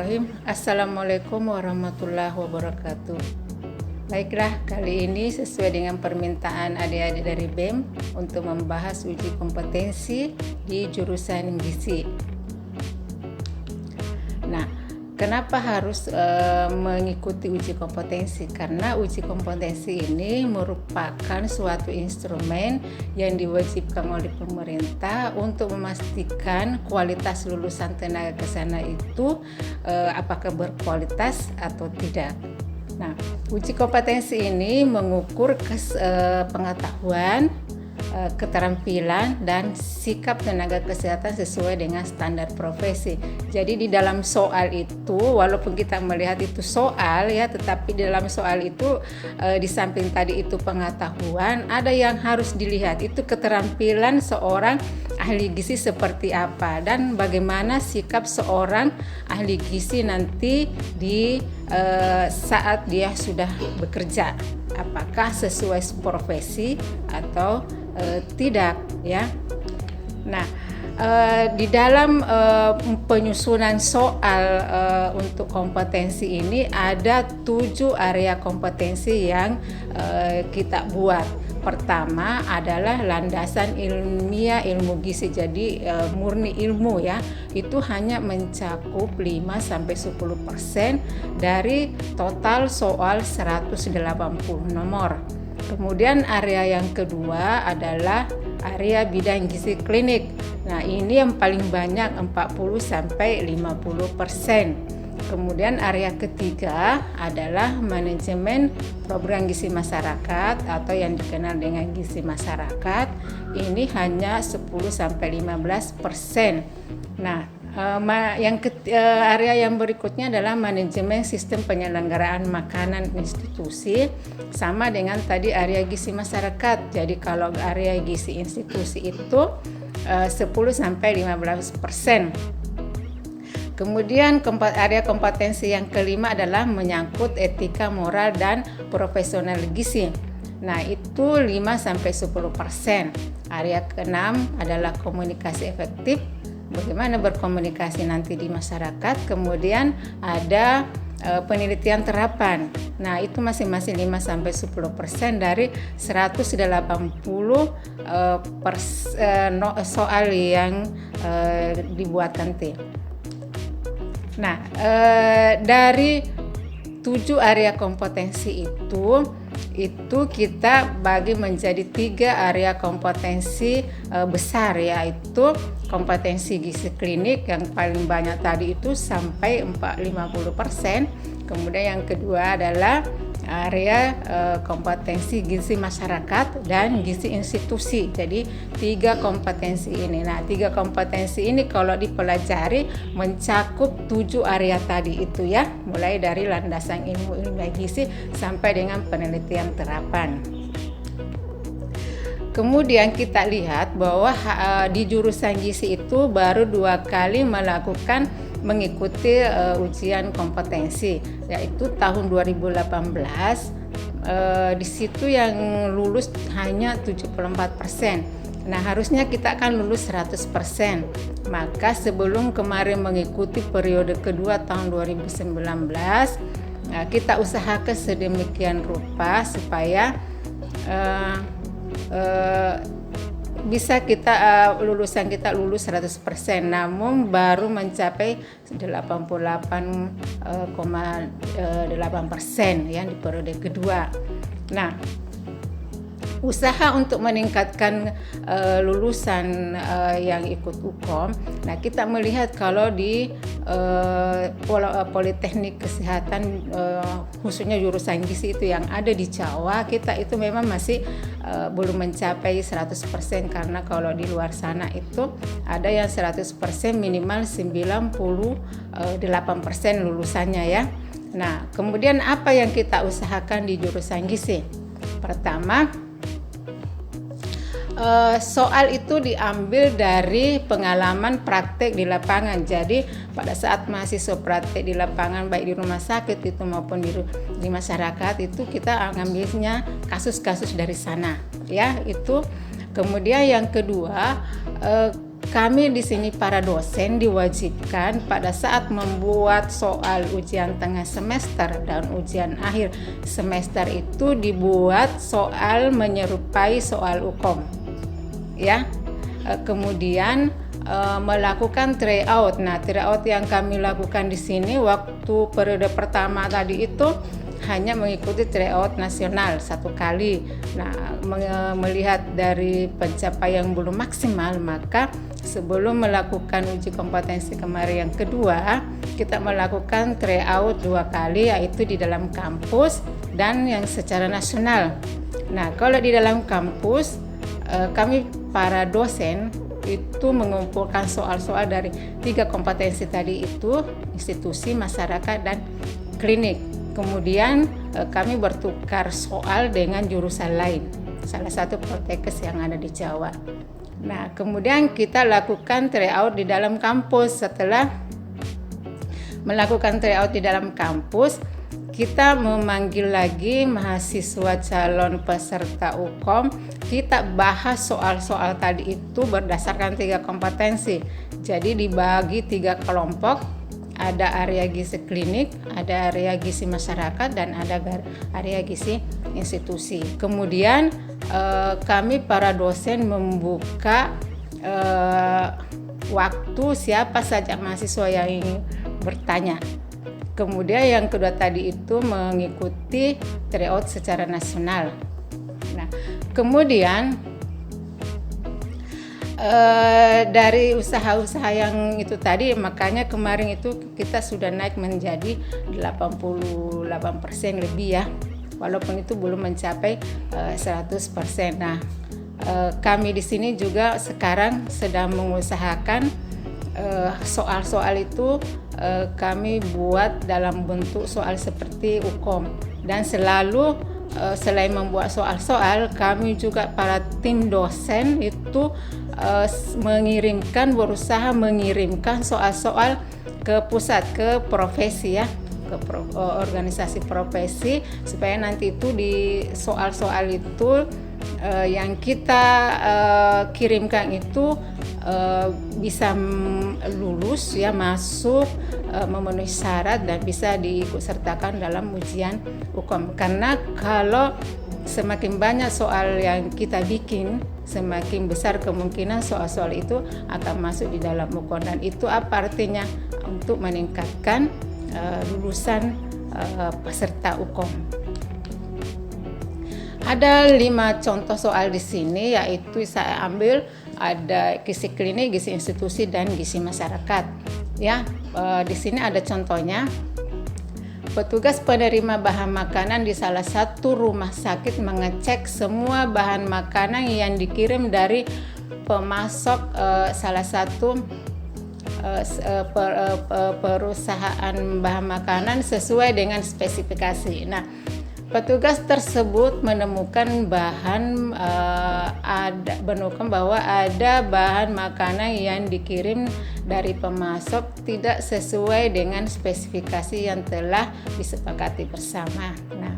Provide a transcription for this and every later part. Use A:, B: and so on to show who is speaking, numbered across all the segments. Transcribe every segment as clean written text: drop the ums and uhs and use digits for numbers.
A: Bismillahirrahmanirrahim. Assalamualaikum warahmatullahi wabarakatuh. Baiklah, kali ini sesuai dengan permintaan adik-adik dari BEM untuk membahas uji kompetensi di jurusan gizi. Nah, kenapa harus mengikuti uji kompetensi? Karena uji kompetensi ini merupakan suatu instrumen yang diwajibkan oleh pemerintah untuk memastikan kualitas lulusan tenaga kesehatan itu apakah berkualitas atau tidak. Nah, uji kompetensi ini mengukur pengetahuan, keterampilan dan sikap tenaga kesehatan sesuai dengan standar profesi. Jadi di dalam soal itu, walaupun kita melihat itu soal ya, tetapi di dalam soal itu di samping tadi itu pengetahuan, ada yang harus dilihat itu keterampilan seorang ahli gizi seperti apa dan bagaimana sikap seorang ahli gizi nanti di saat dia sudah bekerja, apakah sesuai profesi atau tidak ya. Nah, di dalam penyusunan soal untuk kompetensi ini ada 7 area kompetensi yang kita buat. Pertama adalah landasan ilmiah ilmu gizi, jadi murni ilmu ya, itu hanya mencakup 5-10% dari total soal 180 nomor. Kemudian area yang kedua adalah area bidang gizi klinik. Nah, ini yang paling banyak 40-50%. Kemudian area ketiga adalah manajemen program gizi masyarakat atau yang dikenal dengan gizi masyarakat. Ini hanya 10-15%. Nah, area yang berikutnya adalah manajemen sistem penyelenggaraan makanan institusi, sama dengan tadi area gizi masyarakat. Jadi kalau area gizi institusi itu 10-15%. Kemudian area kompetensi yang kelima adalah menyangkut etika moral dan profesional gizi. Nah, itu 5-10%. Area keenam adalah komunikasi efektif, bagaimana berkomunikasi nanti di masyarakat. Kemudian ada penelitian terapan. Nah, itu masing-masing 5-10% dari 180 soal yang dibuat nanti. Nah, dari 7 area kompetensi itu kita bagi menjadi 3 area kompetensi besar, yaitu kompetensi gizi klinik yang paling banyak tadi itu sampai 50%. Kemudian yang kedua adalah area kompetensi gizi masyarakat dan gizi institusi. Jadi 3 kompetensi ini. Nah, 3 kompetensi ini kalau dipelajari mencakup 7 area tadi itu ya, mulai dari landasan ilmu gizi sampai dengan penelitian terapan. Kemudian kita lihat bahwa di jurusan gizi itu baru 2 kali mengikuti ujian kompetensi, yaitu tahun 2018. Di situ yang lulus hanya 74%. Nah, harusnya kita akan lulus 100%. Maka sebelum kemarin mengikuti periode kedua tahun 2019, kita usahakan sedemikian rupa supaya bisa lulusan kita lulus 100%, namun baru mencapai 88,8% ya di periode kedua. Nah, usaha untuk meningkatkan lulusan yang ikut UKOM. Nah, kita melihat kalau di Politeknik Kesehatan khususnya jurusan gizi itu yang ada di Jawa, kita itu memang masih belum mencapai 100%, karena kalau di luar sana itu ada yang 100% minimal 98% lulusannya ya. Nah, kemudian apa yang kita usahakan di jurusan gizi? Pertama, soal itu diambil dari pengalaman praktek di lapangan. Jadi pada saat mahasiswa praktek di lapangan, baik di rumah sakit itu maupun di masyarakat, itu kita ngambilnya kasus-kasus dari sana ya itu. Kemudian yang kedua, kami di sini para dosen diwajibkan pada saat membuat soal ujian tengah semester dan ujian akhir semester itu dibuat soal menyerupai soal UKOM. Ya. Kemudian melakukan tryout. Nah, tryout yang kami lakukan di sini waktu periode pertama tadi itu hanya mengikuti tryout nasional 1 kali. Nah, melihat dari pencapaian belum maksimal, maka sebelum melakukan uji kompetensi kemarin yang kedua, kita melakukan tryout 2 kali, yaitu di dalam kampus dan yang secara nasional. Nah, kalau di dalam kampus, kami para dosen itu mengumpulkan soal-soal dari 3 kompetensi tadi itu, institusi, masyarakat, dan klinik. Kemudian kami bertukar soal dengan jurusan lain, salah satu Poltekkes yang ada di Jawa. Nah, kemudian kita lakukan tryout di dalam kampus. Setelah melakukan tryout di dalam kampus, kita memanggil lagi mahasiswa calon peserta UKOM. Kita bahas soal-soal tadi itu berdasarkan 3 kompetensi. Jadi dibagi 3 kelompok, ada area gizi klinik, ada area gizi masyarakat, dan ada area gizi institusi. Kemudian kami para dosen membuka waktu siapa saja mahasiswa yang ingin bertanya. Kemudian yang kedua tadi itu mengikuti tryout secara nasional. Nah, kemudian dari usaha-usaha yang itu tadi, makanya kemarin itu kita sudah naik menjadi 88% lebih ya, walaupun itu belum mencapai 100%. Nah, kami di sini juga sekarang sedang mengusahakan soal-soal itu kami buat dalam bentuk soal seperti UKOM, dan selalu selain membuat soal-soal, kami juga para tim dosen itu berusaha mengirimkan soal-soal ke pusat, ke profesi ya, ke organisasi profesi, supaya nanti itu di soal-soal itu yang kita kirimkan itu bisa lulus ya, masuk, memenuhi syarat dan bisa diikutsertakan dalam ujian UKOM. Karena kalau semakin banyak soal yang kita bikin, semakin besar kemungkinan soal-soal itu akan masuk di dalam UKOM. Dan itu apa artinya? Untuk meningkatkan lulusan peserta UKOM. Ada 5 contoh soal di sini, yaitu saya ambil ada gizi klinik, gizi institusi, dan gizi masyarakat. Ya, di sini ada contohnya. Petugas penerima bahan makanan di salah satu rumah sakit mengecek semua bahan makanan yang dikirim dari pemasok salah satu perusahaan bahan makanan sesuai dengan spesifikasi. Nah, petugas tersebut menemukan bahwa ada bahan makanan yang dikirim dari pemasok tidak sesuai dengan spesifikasi yang telah disepakati bersama. Nah,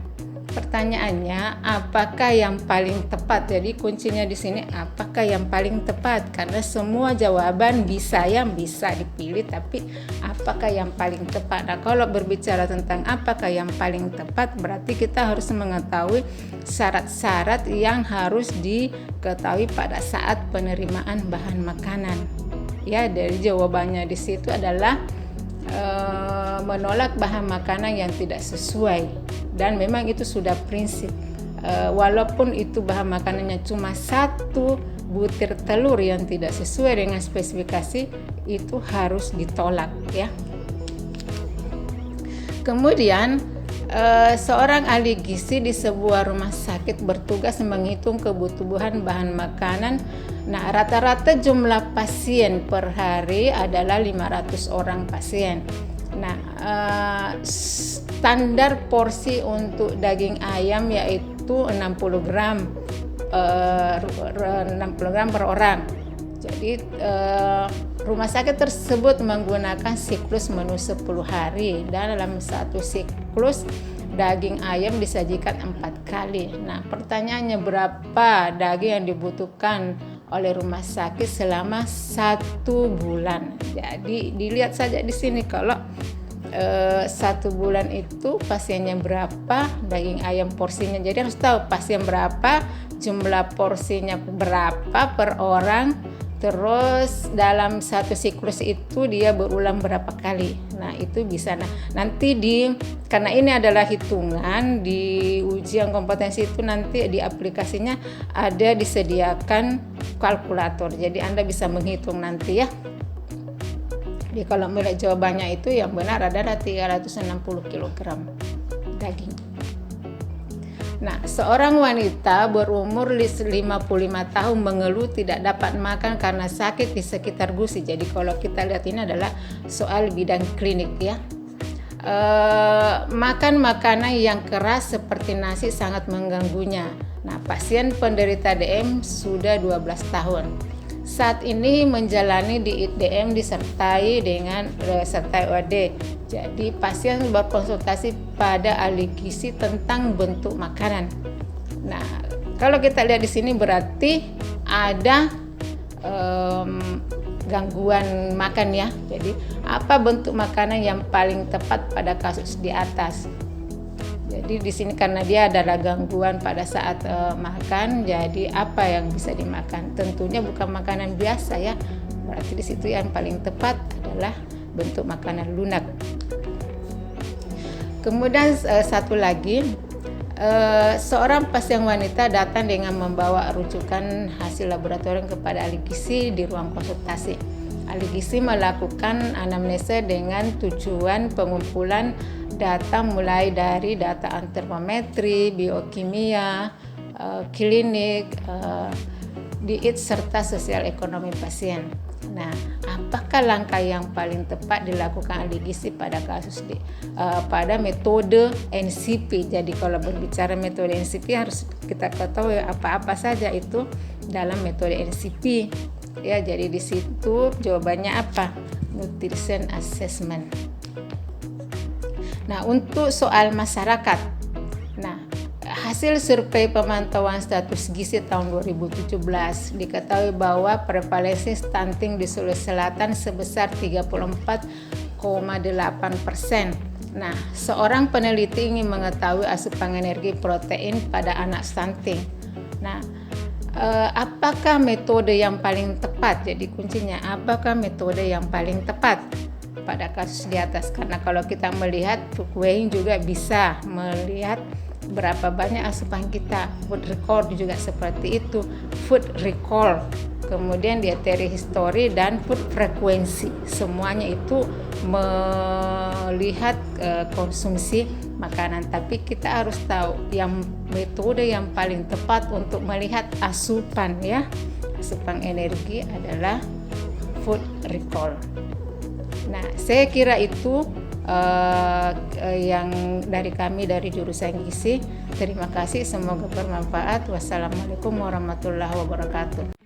A: pertanyaannya, apakah yang paling tepat? Jadi kuncinya di sini, apakah yang paling tepat? Karena semua jawaban bisa dipilih, tapi apakah yang paling tepat? Nah, kalau berbicara tentang apakah yang paling tepat, berarti kita harus mengetahui syarat-syarat yang harus diketahui pada saat penerimaan bahan makanan. Ya, dari jawabannya di situ adalah menolak bahan makanan yang tidak sesuai, dan memang itu sudah prinsip. Walaupun itu bahan makanannya cuma 1 butir telur yang tidak sesuai dengan spesifikasi, itu harus ditolak ya. Kemudian seorang ahli gizi di sebuah rumah sakit bertugas menghitung kebutuhan bahan makanan. Nah, rata-rata jumlah pasien per hari adalah 500 orang pasien. Nah, standar porsi untuk daging ayam yaitu 60 gram per orang. Jadi rumah sakit tersebut menggunakan siklus menu 10 hari, dan dalam satu siklus daging ayam disajikan 4 kali. Nah, pertanyaannya, berapa daging yang dibutuhkan oleh rumah sakit selama 1 bulan. Jadi dilihat saja di sini kalau 1 bulan itu pasiennya berapa, daging ayam porsinya. Jadi harus tahu pasien berapa, jumlah porsinya berapa per orang. Terus dalam satu siklus itu dia berulang berapa kali. Nah itu bisa. Nah nanti karena ini adalah hitungan di ujian kompetensi itu, nanti di aplikasinya ada disediakan kalkulator. Jadi Anda bisa menghitung nanti ya. Jadi kalau melihat jawabannya itu yang benar adalah 360 kg daging. Nah, seorang wanita berumur 55 tahun mengeluh tidak dapat makan karena sakit di sekitar gusi. Jadi kalau kita lihat ini adalah soal bidang klinik ya. Makan makanan yang keras seperti nasi sangat mengganggunya. Nah, pasien penderita DM sudah 12 tahun. Saat ini menjalani di DM disertai OD. Jadi pasien berkonsultasi pada ahli gizi tentang bentuk makanan. Nah, kalau kita lihat di sini berarti ada gangguan makan ya. Jadi apa bentuk makanan yang paling tepat pada kasus di atas? Jadi di sini karena dia adalah gangguan pada saat makan, jadi apa yang bisa dimakan? Tentunya bukan makanan biasa ya. Berarti di situ yang paling tepat adalah bentuk makanan lunak. Kemudian satu lagi, seorang pasien wanita datang dengan membawa rujukan hasil laboratorium kepada ahli gizi di ruang konsultasi. Ahli gizi melakukan anamnesa dengan tujuan pengumpulan data mulai dari data antropometri, biokimia, klinik, diet serta sosial ekonomi pasien. Nah, apakah langkah yang paling tepat dilakukan ahli gizi pada kasus pada metode NCP? Jadi kalau berbicara metode NCP harus kita ketahui apa-apa saja itu dalam metode NCP. Ya, jadi di situ jawabannya apa? Nutrition assessment. Nah, untuk soal masyarakat. Nah, hasil survei pemantauan status gizi tahun 2017 diketahui bahwa prevalensi stunting di Sulawesi Selatan sebesar 34,8%. Nah, seorang peneliti ingin mengetahui asupan energi protein pada anak stunting. Nah, apakah metode yang paling tepat? Jadi kuncinya, apakah metode yang paling tepat pada kasus di atas? Karena kalau kita melihat food weighing juga bisa melihat berapa banyak asupan kita. Food recall juga seperti itu, food recall, kemudian dietary history dan food frequency, semuanya itu melihat konsumsi makanan. Tapi kita harus tahu yang metode yang paling tepat untuk melihat asupan ya, asupan energi adalah food recall. Nah, saya kira itu yang dari kami dari jurusan gizi. Terima kasih, semoga bermanfaat. Wassalamualaikum warahmatullahi wabarakatuh.